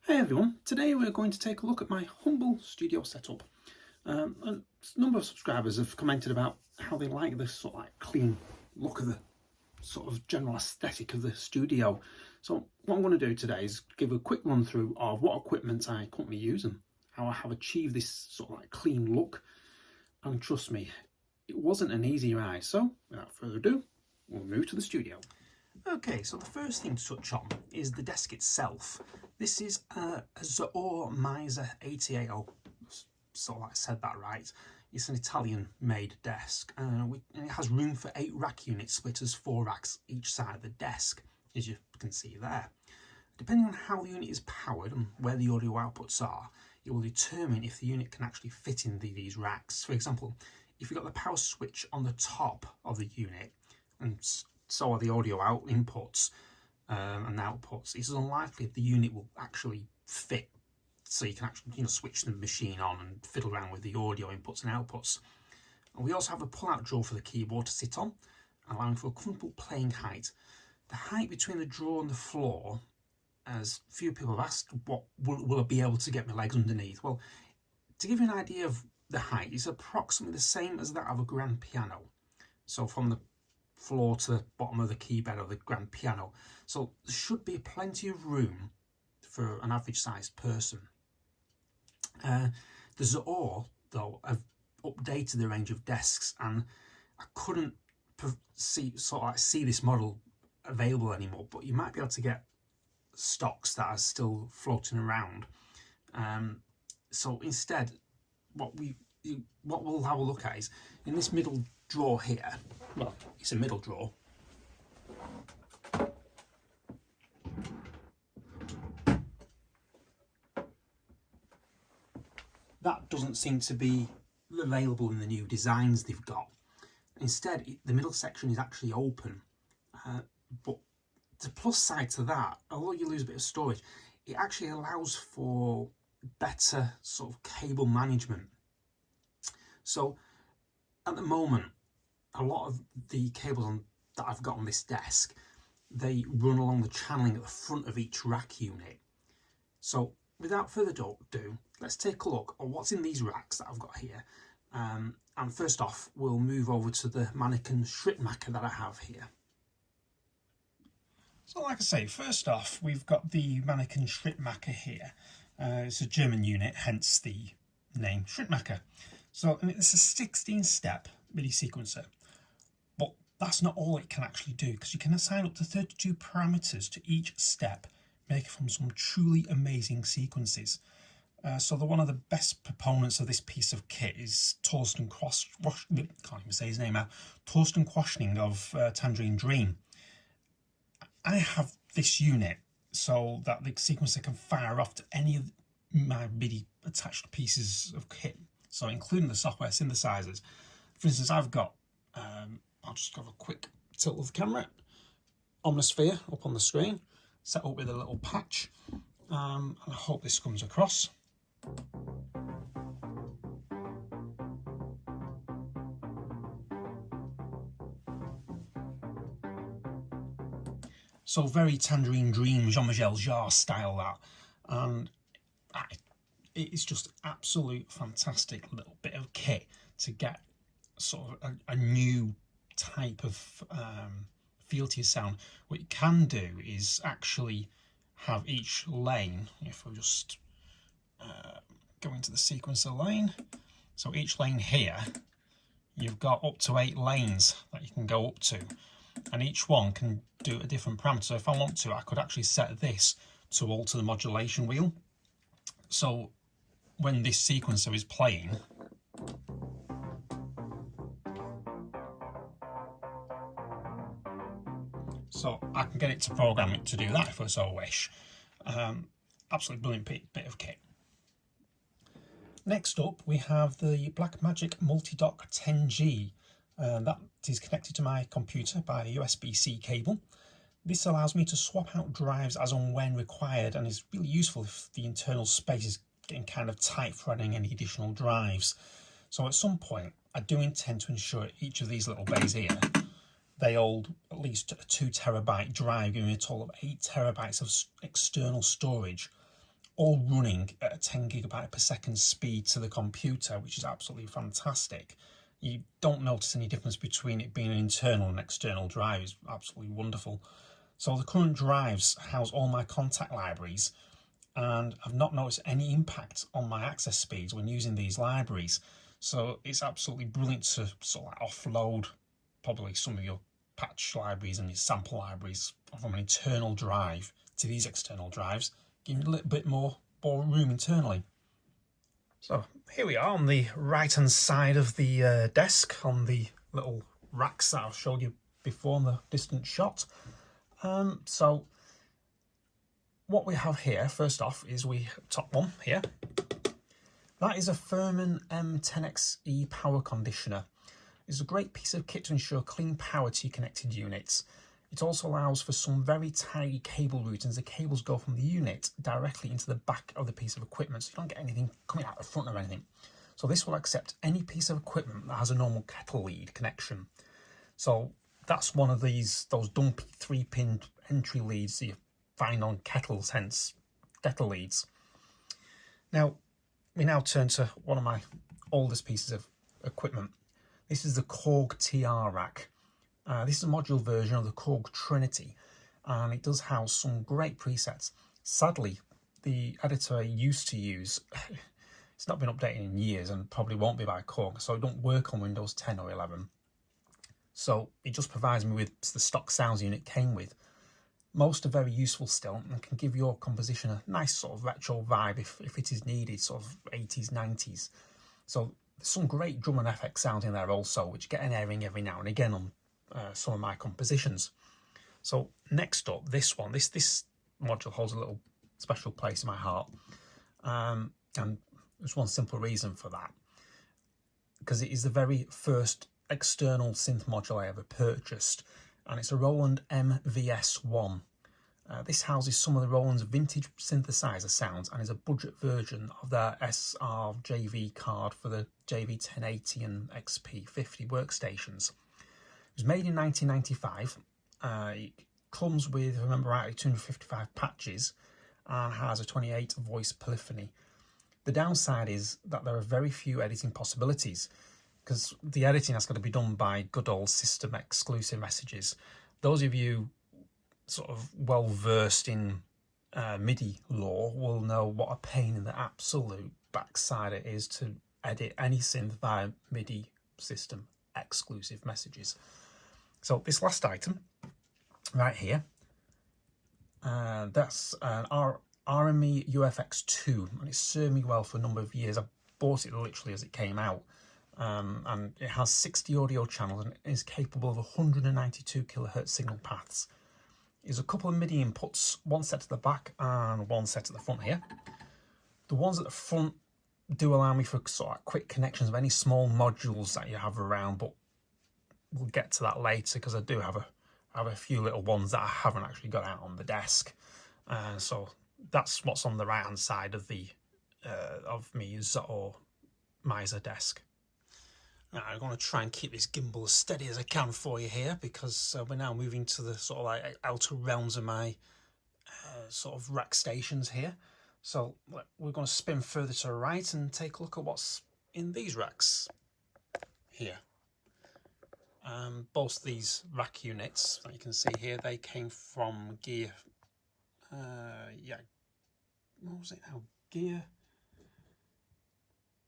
Hey everyone, today we're going to take a look at my humble studio setup. A number of subscribers have commented about how they like this sort of like clean look of the sort of general aesthetic of the studio. So what I'm going to do today is give a quick run through of what equipment I currently use and how I have achieved this sort of like clean look. And trust me, it wasn't an easy ride. So without further ado, we'll move to the studio. Okay, so the first thing to touch on is the desk itself. This is a Zaor Miza 88. So I said that right. It's an Italian-made desk, and it has room for 8 rack units split as 4 racks each side of the desk, as you can see there. Depending on how the unit is powered and where the audio outputs are, it will determine if the unit can actually fit in these racks. For example, if you've got the power switch on the top of the unit, and so are the audio inputs and outputs, it's unlikely the unit will actually fit, so you can actually switch the machine on and fiddle around with the audio inputs and outputs. And we also have a pull-out drawer for the keyboard to sit on, allowing for a comfortable playing height. The height between the drawer and the floor, as few people have asked, what will I be able to get my legs underneath? Well, to give you an idea of the height, it's approximately the same as that of a grand piano. So from the floor to the bottom of the keyboard of the grand piano. So there should be plenty of room for an average sized person. The Zaor, though, have updated the range of desks, and I couldn't see this model available anymore, but you might be able to get stocks that are still floating around. So instead, what we'll have a look at is in this middle drawer here. Well, it's a middle drawer. That doesn't seem to be available in the new designs they've got. Instead, the middle section is actually open. But the plus side to that, although you lose a bit of storage, it actually allows for better sort of cable management. So at the moment, a lot of the cables that I've got on this desk, they run along the channeling at the front of each rack unit. So without further ado, let's take a look at what's in these racks that I've got here. And first off, we'll move over to the Manikin Schrittmacher that I have here. So like I say, first off, we've got the Manikin Schrittmacher here. It's a German unit, hence the name Schrittmacher. So it's a 16-step MIDI sequencer. But that's not all it can actually do, because you can assign up to 32 parameters to each step, making from some truly amazing sequences. So one of the best proponents of this piece of kit is Torsten Quaschning of Tangerine Dream. I have this unit so that the sequencer can fire off to any of my MIDI attached pieces of kit, so including the software synthesizers. For instance, I've got, I'll just have a quick tilt of the camera, Omnisphere up on the screen, set up with a little patch, and I hope this comes across. So very Tangerine Dream, Jean-Michel Jarre style that, and it's just absolute fantastic little bit of kit to get sort of a new type of feel to your sound. What you can do is actually have each lane, if we just go into the sequencer lane, so each lane here, you've got up to 8 lanes that you can go up to, and each one can do a different parameter. So if I want to, I could actually set this to alter the modulation wheel. So when this sequencer is playing, so I can get it to program it to do that if I so wish. Absolutely brilliant bit of kit. Next up, we have the Blackmagic Multidock 10G. That is connected to my computer by a USB-C cable. This allows me to swap out drives as and when required, and is really useful if the internal space is getting kind of tight for adding any additional drives. So at some point, I do intend to ensure each of these little bays here, they hold at least a 2 terabyte drive, giving me a total of 8 terabytes of external storage. all running at a 10 gigabyte per second speed to the computer, which is absolutely fantastic. You don't notice any difference between it being an internal and external drive. It's absolutely wonderful. So the current drives house all my contact libraries, and I've not noticed any impact on my access speeds when using these libraries. So it's absolutely brilliant to sort of like offload probably some of your patch libraries and your sample libraries from an internal drive to these external drives, giving you a little bit more room internally. So here we are on the right hand side of the desk on the little racks that I've showed you before in the distant shot. So what we have here, first off, is top one here. That is a Furman M10XE power conditioner. It's a great piece of kit to ensure clean power to your connected units. It also allows for some very tidy cable routings. The cables go from the unit directly into the back of the piece of equipment, so you don't get anything coming out the front or anything. So this will accept any piece of equipment that has a normal kettle lead connection. So that's one of those dumpy 3-pin entry leads that you find on kettles, hence kettle leads. Now, we now turn to one of my oldest pieces of equipment. This is the Korg TR-Rack. This is a modular version of the Korg Trinity, and it does house some great presets. Sadly, the editor I used to use, it's not been updated in years and probably won't be by Korg, so it don't work on Windows 10 or 11. So it just provides me with the stock sounds unit came with. Most are very useful still and can give your composition a nice sort of retro vibe if it is needed, sort of 80s, 90s. So there's some great drum and FX sounds in there also, which get an airing every now and again on some of my compositions. So next up, this one, this module holds a little special place in my heart, and there's one simple reason for that, because it is the very first external synth module I ever purchased, and it's a Roland M-VS1. This houses some of the Roland's vintage synthesizer sounds and is a budget version of their SR JV card for the JV1080 and XP50 workstations. It was made in 1995. It comes with, if I remember rightly, 255 patches and has a 28 voice polyphony. The downside is that there are very few editing possibilities, because the editing has got to be done by good old system exclusive messages. Those of you sort of well versed in MIDI lore will know what a pain in the absolute backside it is to edit any synth via MIDI system exclusive messages. So this last item right here, that's an RME UFXII, and it served me well for a number of years. I bought it literally as it came out, and it has 60 audio channels and is capable of 192 kilohertz signal paths. There's a couple of MIDI inputs, one set to the back and one set at the front here. The ones at the front do allow me for sort of quick connections of any small modules that you have around, but we'll get to that later, because I do have a few little ones that I haven't actually got out on the desk. So that's what's on the right hand side of the of me Zaor Miza desk. Now, I'm going to try and keep this gimbal as steady as I can for you here, because we're now moving to the sort of like outer realms of my sort of rack stations here. So we're going to spin further to the right and take a look at what's in these racks here. Both these rack units that you can see here, they came from Gear. Yeah, what was it now? Gear.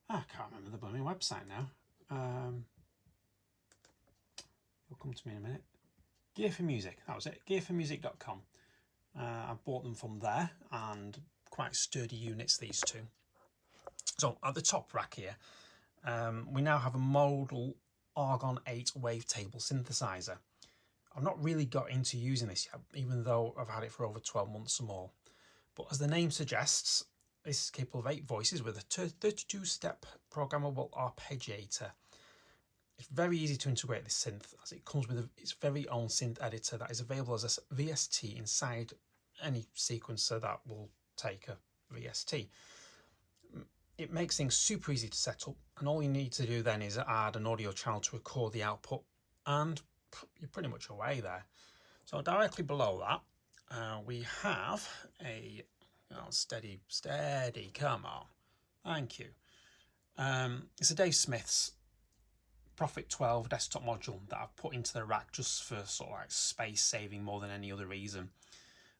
I can't remember the blooming website now. It'll come to me in a minute. Gear for Music, that was it. Gearformusic.com. I bought them from there, and quite sturdy units, these two. So at the top rack here, we now have a Modal Argon 8 wavetable synthesizer. I've not really got into using this yet, even though I've had it for over 12 months or more. But as the name suggests, this is capable of 8 voices with a 32-step programmable arpeggiator. It's very easy to integrate this synth, as it comes with its very own synth editor that is available as a VST inside any sequencer that will take a VST. It makes things super easy to set up, and all you need to do then is add an audio channel to record the output, and you're pretty much away there. So directly below that, we have a Oh, steady, steady, come on. Thank you. It's a Dave Smith's Prophet 12 desktop module that I've put into the rack just for sort of like space saving more than any other reason.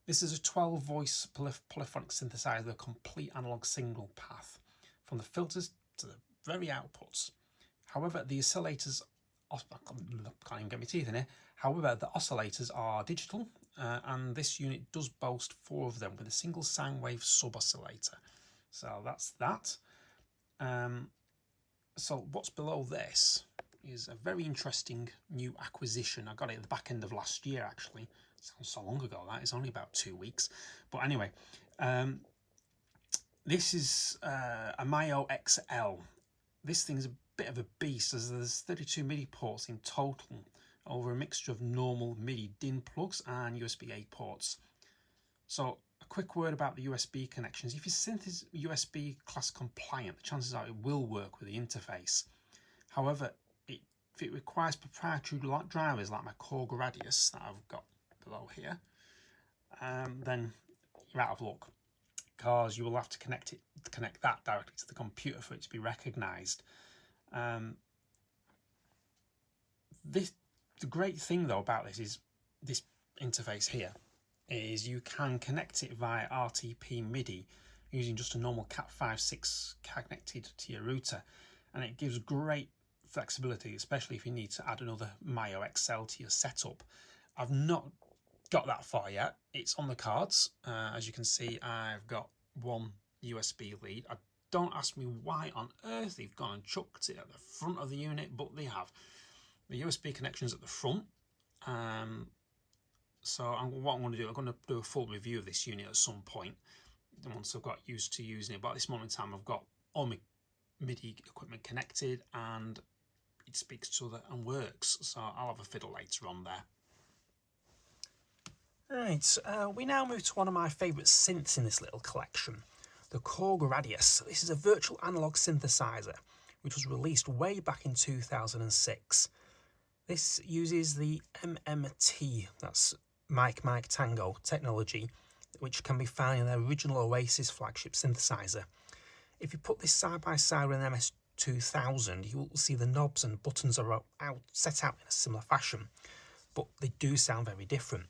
This is a 12 voice polyphonic synthesizer with a complete analog signal path from the filters to the very outputs. However, the oscillators, I can't even get my teeth in here. However, the oscillators are digital, and this unit does boast 4 of them with a single sine wave sub oscillator. So that's that. So what's below this is a very interesting new acquisition. I got it at the back end of last year, actually. It sounds so long ago, that. It's only about 2 weeks. But anyway, this is a MIOXL. This thing's a bit of a beast, as there's 32 MIDI ports in total over a mixture of normal MIDI DIN plugs and USB-A ports. So a quick word about the USB connections. If your synth is USB class compliant, the chances are it will work with the interface. However, if it requires proprietary drivers like my Korg Radias that I've got below here, then you're out of luck, because you will have to connect that directly to the computer for it to be recognised. The great thing though about this is this interface here is you can connect it via RTP MIDI using just a normal Cat5/6 connected to your router, and it gives great flexibility, especially if you need to add another MIOXL to your setup. I've not got that far yet. It's on the cards. As you can see, I've got one USB lead. Don't ask me why on earth they've gone and chucked it at the front of the unit, but they have. The USB connection's at the front. So what I'm going to do, I'm going to do a full review of this unit at some point, once I've got used to using it. But at this moment in time, I've got all my MIDI equipment connected and it speaks to it and works. So I'll have a fiddle later on there. Right, we now move to one of my favourite synths in this little collection, the Korg Radias. This is a virtual analog synthesizer which was released way back in 2006. This uses the MMT, that's Mike Tango technology, which can be found in their original Oasis flagship synthesizer. If you put this side by side with an MS-2000, you will see the knobs and buttons are set out in a similar fashion, but they do sound very different.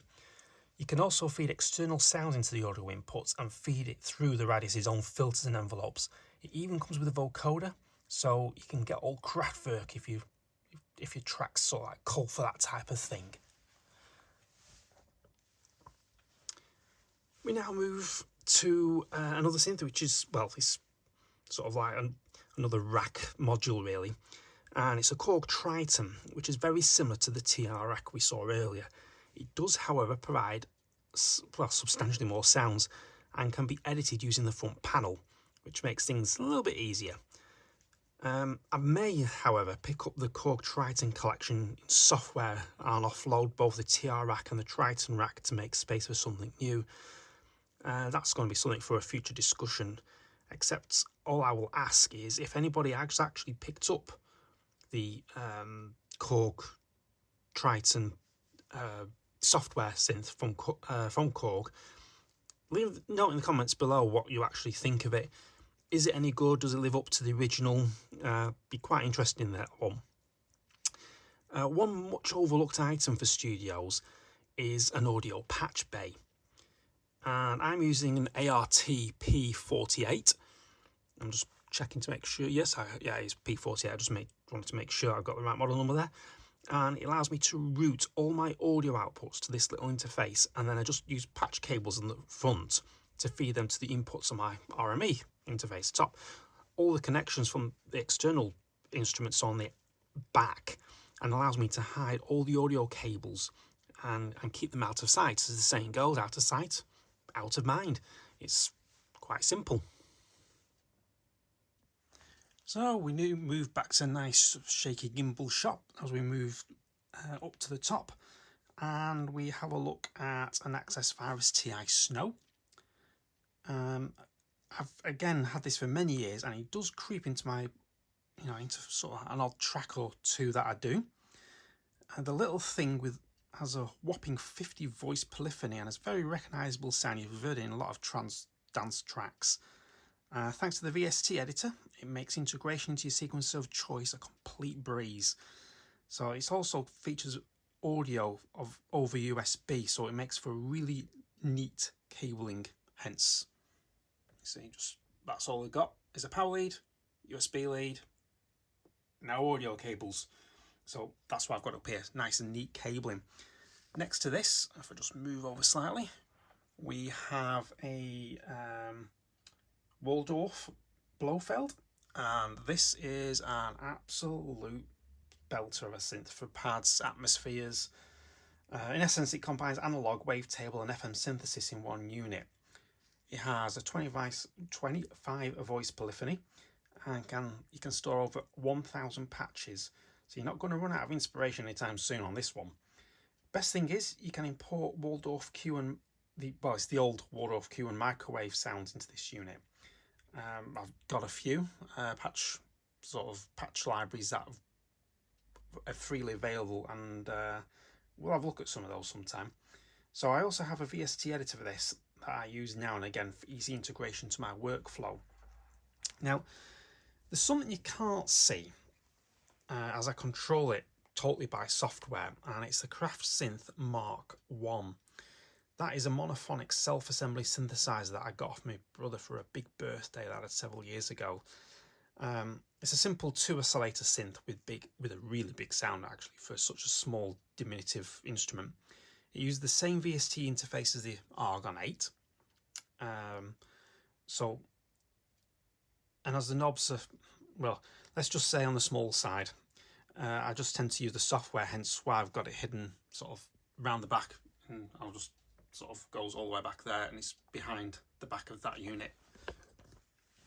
You can also feed external sounds into the audio inputs and feed it through the Radius' own filters and envelopes. It even comes with a vocoder, so you can get all Kraftwerk if your tracks sort of like call for that type of thing. We now move to another synth, which is, well, it's sort of like another rack module really, and it's a Korg Triton, which is very similar to the TR-Rack we saw earlier. It does, however, provide substantially more sounds and can be edited using the front panel, which makes things a little bit easier. I may, however, pick up the Korg Triton collection in software and offload both the TR-Rack and the Triton rack to make space for something new. That's going to be something for a future discussion, except all I will ask is if anybody has actually picked up the Korg Triton software synth from Korg. Leave a note in the comments below what you actually think of it. Is it any good? Does it live up to the original? Be quite interested in that one. One much overlooked item for studios is an audio patch bay, and I'm using an ART P48. I'm just checking to make sure. Yes, it's P48. I just wanted to make sure I've got the right model number there. And it allows me to route all my audio outputs to this little interface, and then I just use patch cables in the front to feed them to the inputs on my RME interface top. All the connections from the external instruments on the back, and allows me to hide all the audio cables and keep them out of sight. As the saying goes, out of sight, out of mind. It's quite simple. So we now move back to a nice shaky gimbal shot as we move up to the top, and we have a look at an Access Virus TI Snow. I've again had this for many years, and it does creep into my, into sort of an odd track or two that I do. And the little thing has a whopping 50 voice polyphony and it's very recognisable sound. You've heard it in a lot of trance dance tracks. Thanks to the VST editor, it makes integration into your sequencer of choice a complete breeze. So it also features audio over USB, so it makes for really neat cabling. Hence, see, that's all we've got is a power lead, USB lead, no audio cables. So that's what I've got up here, nice and neat cabling. Next to this, if I just move over slightly, we have a Waldorf Blofeld, and this is an absolute belter of a synth for pads, atmospheres. In essence, it combines analog, wavetable and FM synthesis in one unit. It has a 25 voice polyphony, and you can store over 1,000 patches, so you're not going to run out of inspiration anytime soon on this one. Best thing is you can import Waldorf Q and it's the old Waldorf Q and microwave sounds into this unit. I've got a few patch libraries that are freely available, and we'll have a look at some of those sometime. So I also have a VST editor for this that I use now and again for easy integration to my workflow. Now, there's something you can't see as I control it totally by software, and it's the CraftSynth Mark I. That is a monophonic self-assembly synthesizer that I got off my brother for a big birthday that I had several years ago. It's a simple 2-oscillator synth with a really big sound, actually, for such a small diminutive instrument. It used the same VST interface as the Argon 8. And as the knobs are, well, let's just say on the small side, I just tend to use the software, hence why I've got it hidden sort of round the back, and I'll just sort of goes all the way back there, and it's behind the back of that unit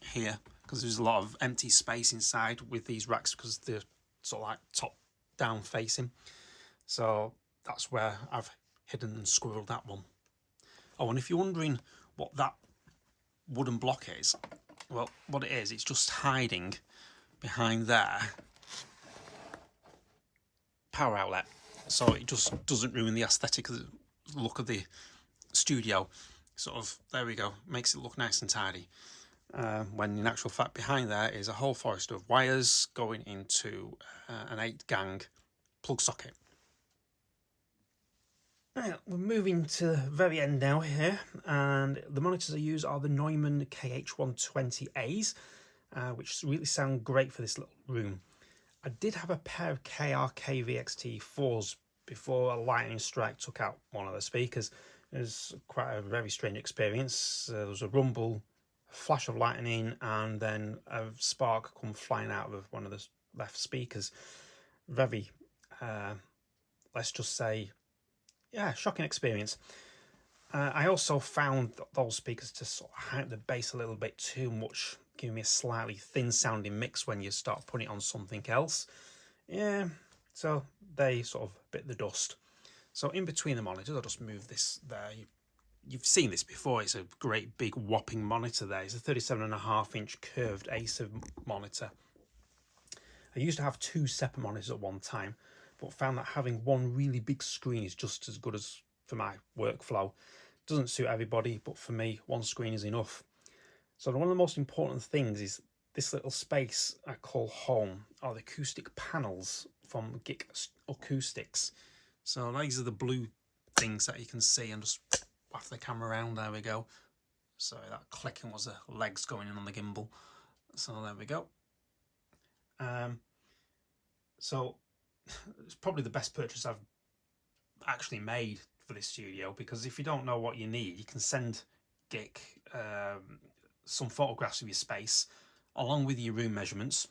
here, because there's a lot of empty space inside with these racks because they're sort of like top down facing. So that's where I've hidden and squirreled that one. Oh, and if you're wondering what that wooden block is, well, what it is, it's just hiding behind there power outlet, so it just doesn't ruin the aesthetic look of the studio. Sort of, there we go, makes it look nice and tidy, when in actual fact behind there is a whole forest of wires going into an 8-gang plug socket. Right, we're moving to the very end now here, and the monitors I use are the Neumann KH120As, which really sound great for this little room. I did have a pair of KRK VXT4s before a lightning strike took out one of the speakers. It was quite a very strange experience. There was a rumble, a flash of lightning, and then a spark come flying out of one of the left speakers. Very, let's just say, yeah, shocking experience. I also found those speakers to sort of hype the bass a little bit too much, giving me a slightly thin sounding mix when you start putting it on something else. Yeah, so they sort of bit the dust. So in between the monitors, I'll just move this there. You've seen this before. It's a great big whopping monitor there. It's a 37.5-inch curved ACER monitor. I used to have 2 separate monitors at one time, but found that having one really big screen is just as good as for my workflow. Doesn't suit everybody, but for me, one screen is enough. So one of the most important things is this little space I call home, are the acoustic panels from GIK Acoustics. So these are the blue things that you can see, and just whack the camera around, there we go. Sorry, that clicking was the legs going in on the gimbal. So there we go. So it's probably the best purchase I've actually made for this studio, because if you don't know what you need, you can send GIK some photographs of your space along with your room measurements,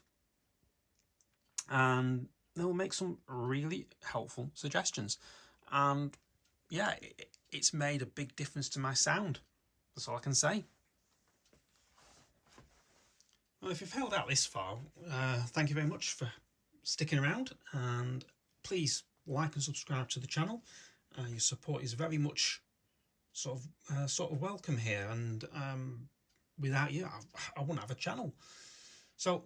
and they'll make some really helpful suggestions. And yeah, it's made a big difference to my sound. That's all I can say. Well, if you've held out this far, thank you very much for sticking around, and please like and subscribe to the channel. Your support is very much sort of welcome here, and without you, I wouldn't have a channel. So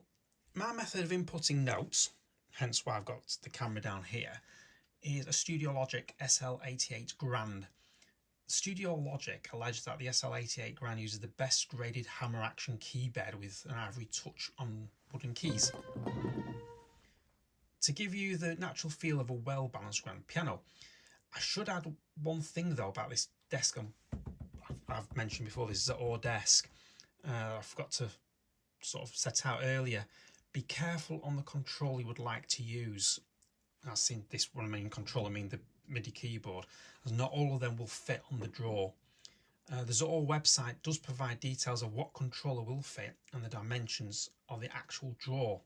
my method of inputting notes, hence why I've got the camera down here, is a Studiologic SL88 Grand. Studiologic alleges that the SL88 Grand uses the best graded hammer action key bed with an ivory touch on wooden keys to give you the natural feel of a well-balanced grand piano. I should add one thing though about this desk I've mentioned before, this Zaor desk. I forgot to sort of set out earlier. Be careful on the control you would like to use. I've seen this, when I mean control, I mean the MIDI keyboard, as not all of them will fit on the drawer. The Zaor website does provide details of what controller will fit and the dimensions of the actual drawer.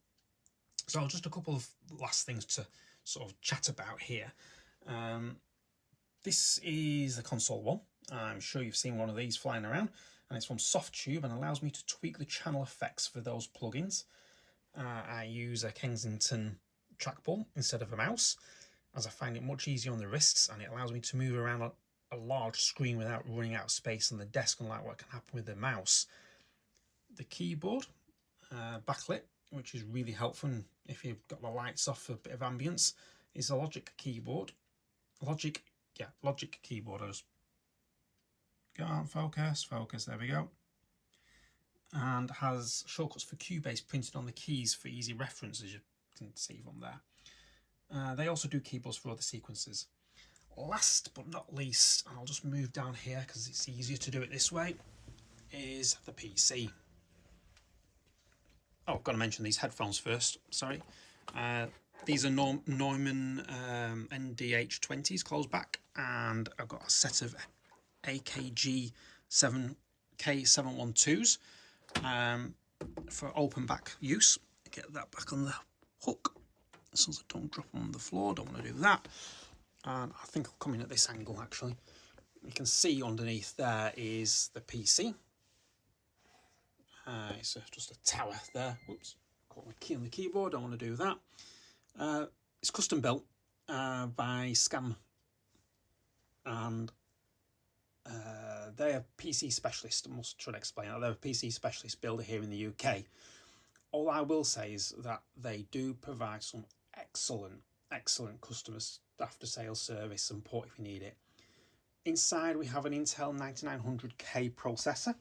So just a couple of last things to sort of chat about here. This is the console one. I'm sure you've seen one of these flying around, and it's from Softube and allows me to tweak the channel effects for those plugins. I use a Kensington trackball instead of a mouse, as I find it much easier on the wrists, and it allows me to move around a large screen without running out of space on the desk, unlike what can happen with the mouse. The keyboard, backlit, which is really helpful if you've got the lights off for a bit of ambience, is a Logic keyboard. Logic keyboard. I just go on, focus, there we go. And has shortcuts for Cubase printed on the keys for easy reference, as you can see from there. They also do keyboards for other sequences. Last but not least, and I'll just move down here because it's easier to do it this way, is the PC. Oh, I've got to mention these headphones first, sorry. These are Neumann NDH20s, closed back, and I've got a set of AKG 7K712s for open back use. Get that back on the hook so that I don't drop them on the floor, don't want to do that. And I think I'll come in at this angle actually. You can see underneath there is the PC. It's just a tower there. Whoops, got my key on the keyboard, don't want to do that. It's custom built by Scam, and they're a PC specialist. I must try to explain that. They're a PC specialist builder here in the UK. All I will say is that they do provide some excellent customer after sales service support if you need it. Inside we have an Intel 9900K processor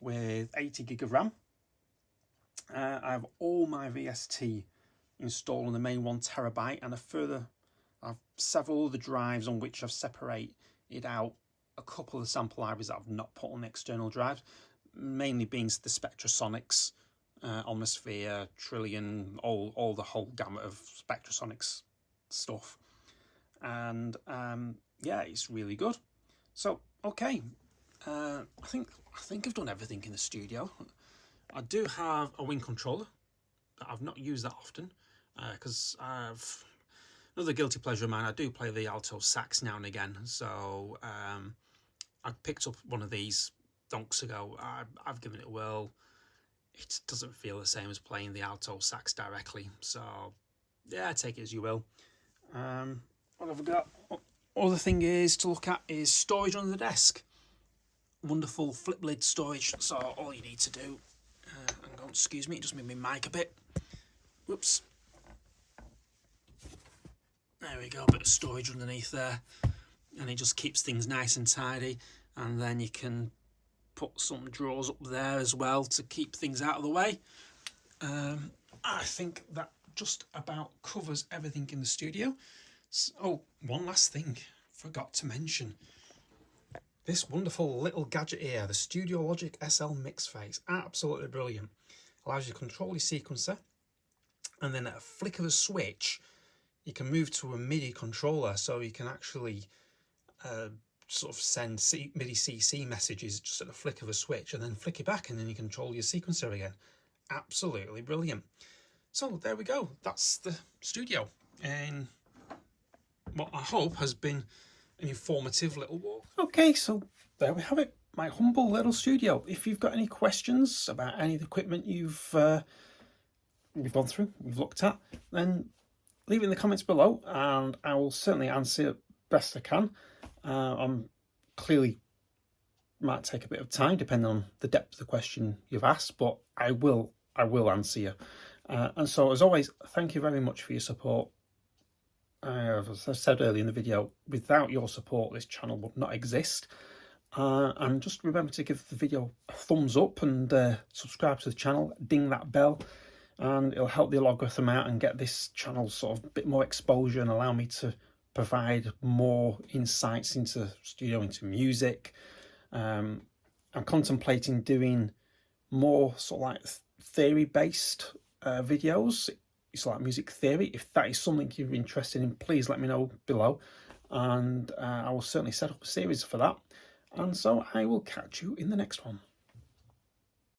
with 80 gig of RAM. I have all my VST installed on the main 1 terabyte, and I have several other drives on which I've separated out a couple of the sample libraries that I've not put on the external drives, mainly being the Spectrasonics, Omnisphere, Trillion, all the whole gamut of Spectrasonics stuff. And yeah, it's really good. So okay, I think I've done everything in the studio. I do have a Wing controller that I've not used that often because I've another guilty pleasure of mine. I do play the alto sax now and again, so I picked up one of these donks ago. I've given it a whirl. It doesn't feel the same as playing the alto sax directly, so yeah, take it as you will. What have I got? Other thing is to look at is storage under the desk. Wonderful flip lid storage. So all you need to do, hang on, excuse me, just move my mic a bit. Whoops. There we go, a bit of storage underneath there, and it just keeps things nice and tidy. And then you can put some drawers up there as well to keep things out of the way. I think that just about covers everything in the studio. Oh, one last thing, forgot to mention. This wonderful little gadget here, the Studiologic SL Mixface, absolutely brilliant. Allows you to control your sequencer, and then at a flick of a switch, you can move to a MIDI controller, so you can actually sort of send MIDI CC messages just at a flick of a switch, and then flick it back, and then you control your sequencer again. Absolutely brilliant. So there we go. That's the studio, and what I hope has been an informative little walk. Okay, so there we have it, my humble little studio. If you've got any questions about any of the equipment you've gone through, you've looked at, then leave it in the comments below, and I will certainly answer it best I can. I'm clearly might take a bit of time depending on the depth of the question you've asked, but I will answer you. And so, as always, thank you very much for your support. As I said earlier in the video, without your support, this channel would not exist. And just remember to give the video a thumbs up and subscribe to the channel, ding that bell, and it'll help the algorithm out and get this channel sort of a bit more exposure and allow me to provide more insights into studio, into music. I'm contemplating doing more sort of like theory-based videos. It's like music theory. If that is something you're interested in, please let me know below, and I will certainly set up a series for that. And so I will catch you in the next one.